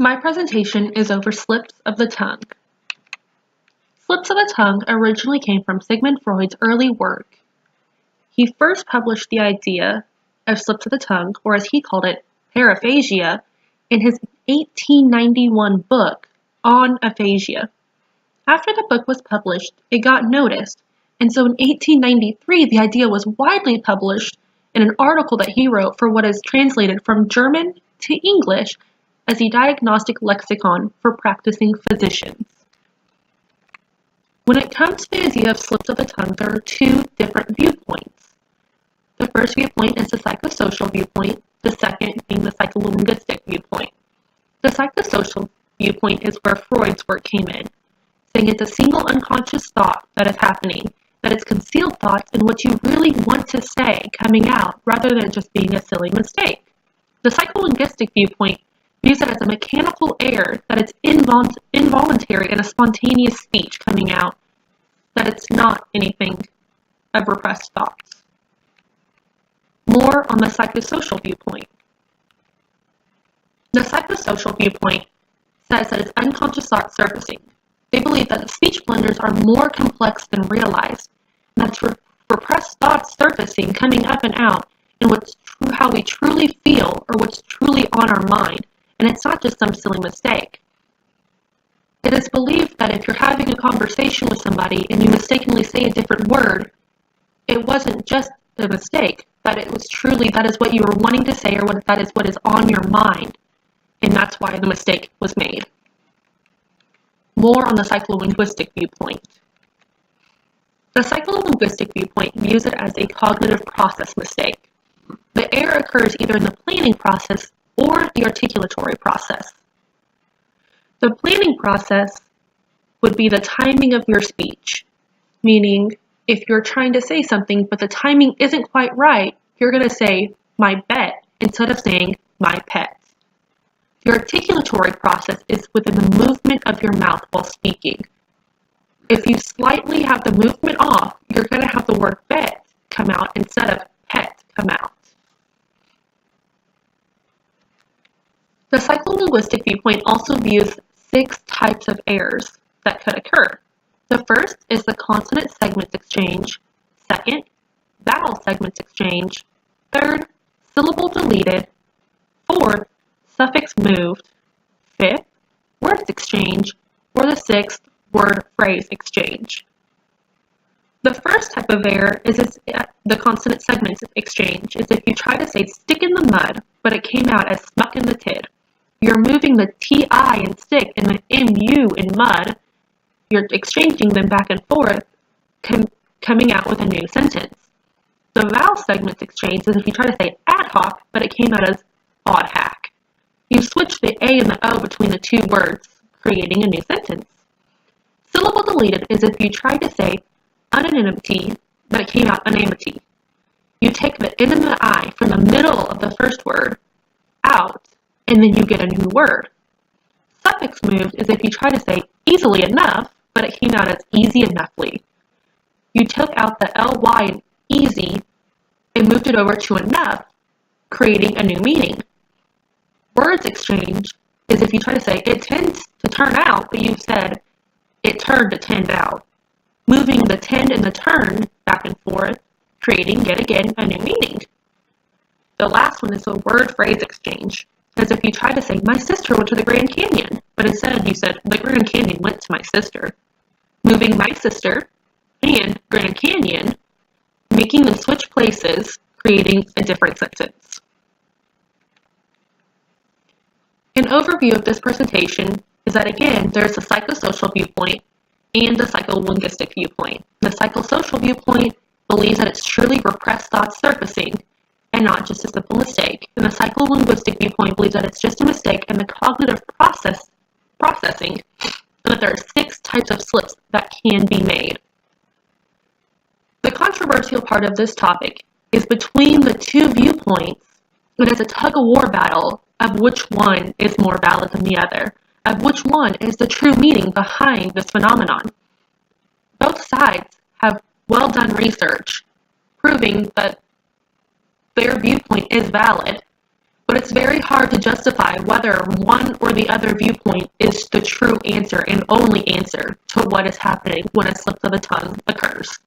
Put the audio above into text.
My presentation is over slips of the tongue. Slips of the tongue originally came from Sigmund Freud's early work. He first published the idea of slips of the tongue, or as he called it, paraphasia, in his 1891 book on aphasia. After the book was published, it got noticed, and so in 1893 the idea was widely published in an article that he wrote for what is translated from German to English as a diagnostic lexicon for practicing physicians. When it comes to the idea of slips of the tongue, there are two different viewpoints. The first viewpoint is the psychosocial viewpoint, the second being the psycholinguistic viewpoint. The psychosocial viewpoint is where Freud's work came in, saying it's a single unconscious thought that is happening, that it's concealed thoughts and what you really want to say coming out rather than just being a silly mistake. The psycholinguistic viewpoint views it as a mechanical error, that it's involuntary and a spontaneous speech coming out, that it's not anything of repressed thoughts. More on the psychosocial viewpoint. The psychosocial viewpoint says that it's unconscious thought surfacing. They believe that the speech blunders are more complex than realized, and that's repressed thoughts surfacing, coming up and out, in how we truly feel or what's truly on our mind, and it's not just some silly mistake. It is believed that if you're having a conversation with somebody and you mistakenly say a different word, it wasn't just a mistake, that it was truly that is what you were wanting to say, or that is what is on your mind, and that's why the mistake was made. More on the psycholinguistic viewpoint. The psycholinguistic viewpoint views it as a cognitive process mistake. The error occurs either in the planning process or the articulatory process. The planning process would be the timing of your speech, meaning if you're trying to say something but the timing isn't quite right, you're going to say my bet instead of saying my pet. The articulatory process is within the movement of your mouth while speaking. If you slightly have the movement off, you're going to have the word bet come out instead of pet come out. The psycholinguistic viewpoint also views 6 types of errors that could occur. The first is the consonant segments exchange. Second, vowel segments exchange. Third, syllable deleted. Fourth, suffix moved. Fifth, words exchange. Or the sixth, word phrase exchange. The first type of error is the consonant segments exchange. Is if you try to say stick in the mud, but it came out as smuck in the tid. You're moving the TI in stick and the MU in mud. You're exchanging them back and forth, coming out with a new sentence. The vowel segments exchange is if you try to say ad hoc, but it came out as odd hack. You switch the A and the O between the two words, creating a new sentence. Syllable deleted is if you try to say unanimity, but it came out anamity. You take the N and the I from the middle of the first word out, and then you get a new word. Suffix moved is if you try to say easily enough, but it came out as easy enoughly. You took out the ly in easy and moved it over to enough, creating a new meaning. Words exchange is if you try to say it tends to turn out, but you've said it turned to tend out, moving the tend and the turn back and forth, creating yet again a new meaning. The last one is the word phrase exchange, as if you try to say my sister went to the Grand Canyon, but instead you said the Grand Canyon went to my sister, moving my sister and Grand Canyon, making them switch places, creating a different sentence. An overview of this presentation is that again, there's a psychosocial viewpoint and a psycholinguistic viewpoint. The psychosocial viewpoint believes that it's truly repressed thoughts surfacing and not just a simple mistake. And the psycholinguistic viewpoint believes that it's just a mistake and the cognitive processing, and that there are 6 types of slips that can be made. The controversial part of this topic is between the two viewpoints. It is a tug-of-war battle of which one is more valid than the other, of which one is the true meaning behind this phenomenon. Both sides have well-done research proving that their viewpoint is valid, but it's very hard to justify whether one or the other viewpoint is the true answer and only answer to what is happening when a slip of the tongue occurs.